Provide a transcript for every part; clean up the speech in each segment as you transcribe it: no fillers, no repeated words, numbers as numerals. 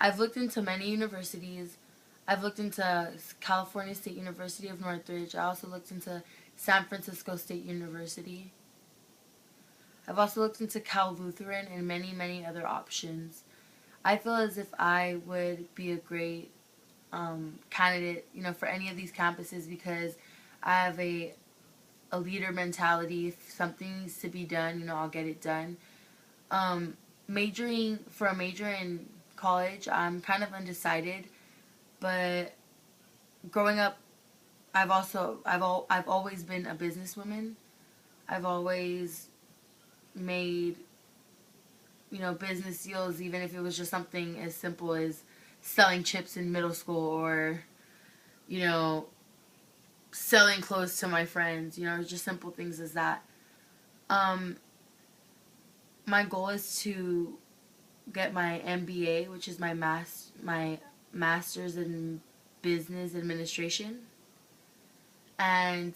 I've looked into many universities. I've looked into California State University of Northridge. I also looked into San Francisco State University. I've also looked into Cal Lutheran and many, many other options. I feel as if I would be a great candidate, for any of these campuses because I have a leader mentality. If something needs to be done, I'll get it done. Major in college, I'm kind of undecided, but growing up, I've always been a businesswoman. I've always made business deals, even if it was just something as simple as selling chips in middle school or you know selling clothes to my friends, just simple things as that. um my goal is to get my MBA, which is my master's in business administration. And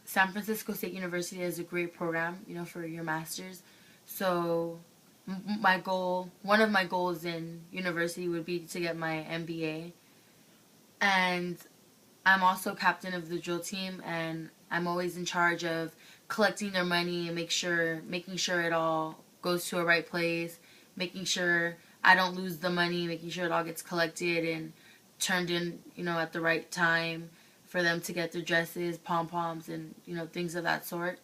San Francisco State University has a great program, for your master's. So one of my goals in university would be to get my MBA. And I'm also captain of the drill team, and I'm always in charge of collecting their money and making sure it all goes to a right place, making sure I don't lose the money, making sure it all gets collected and turned in, at the right time for them to get their dresses, pom poms, and things of that sort.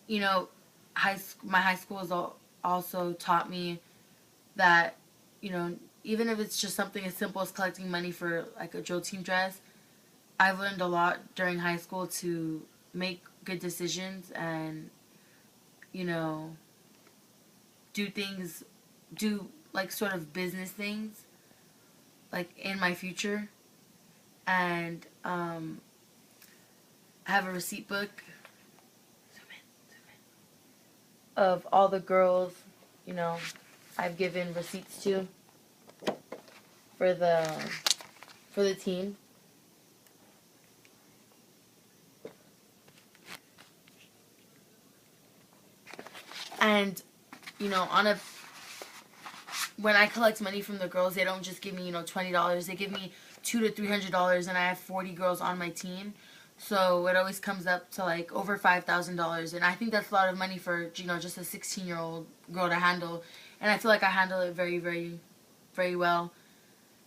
You know, my high school has also taught me that even if it's just something as simple as collecting money for like a drill team dress, I've learned a lot during high school to make good decisions and you know do things, do like sort of business things like in my future. And I have a receipt book of all the girls, you know, I've given receipts to for the team. And on a when I collect money from the girls, they don't just give me $20. They give me $200 to $300, and I have 40 girls on my team. So it always comes up to like over $5,000, and I think that's a lot of money for just a 16-year-old girl to handle. And I feel like I handle it very, very, very well.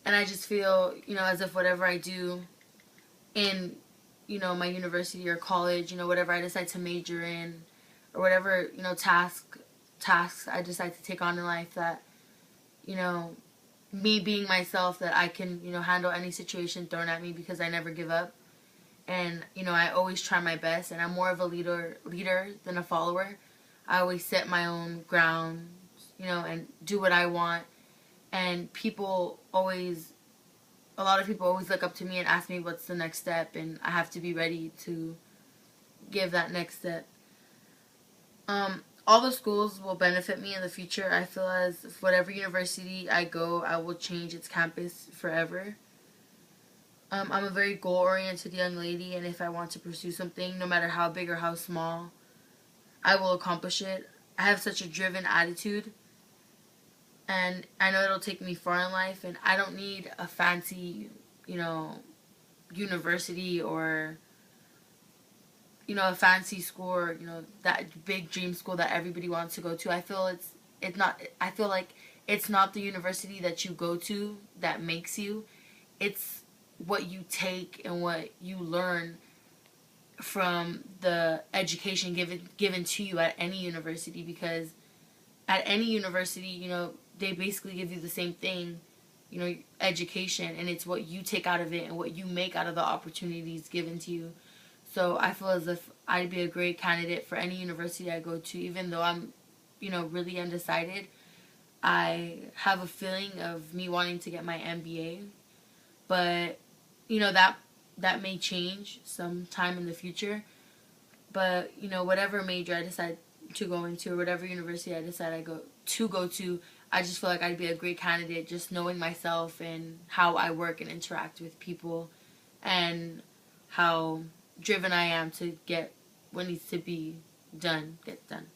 And I just feel as if whatever I do in my university or college, whatever I decide to major in, or whatever tasks I decide to take on in life, that me being myself, that I can handle any situation thrown at me because I never give up. And I always try my best, and I'm more of a leader than a follower. I always set my own ground, and do what I want. And a lot of people always look up to me and ask me what's the next step, and I have to be ready to give that next step. All the schools will benefit me in the future. I feel as if whatever university I go, I will change its campus forever. I'm a very goal-oriented young lady, and if I want to pursue something, no matter how big or how small, I will accomplish it. I have such a driven attitude, and I know it'll take me far in life, and I don't need a fancy, university or a fancy school, or that big dream school that everybody wants to go to. It's not. I feel like it's not the university that you go to that makes you. It's what you take and what you learn from the education given to you at any university. Because at any university, they basically give you the same thing, education, and it's what you take out of it and what you make out of the opportunities given to you. So I feel as if I'd be a great candidate for any university I go to, even though I'm, really undecided. I have a feeling of me wanting to get my MBA, but that may change sometime in the future. But whatever major I decide to go into, or whatever university I decide go to, I just feel like I'd be a great candidate, just knowing myself and how I work and interact with people, and how driven I am to get what needs to be done get done.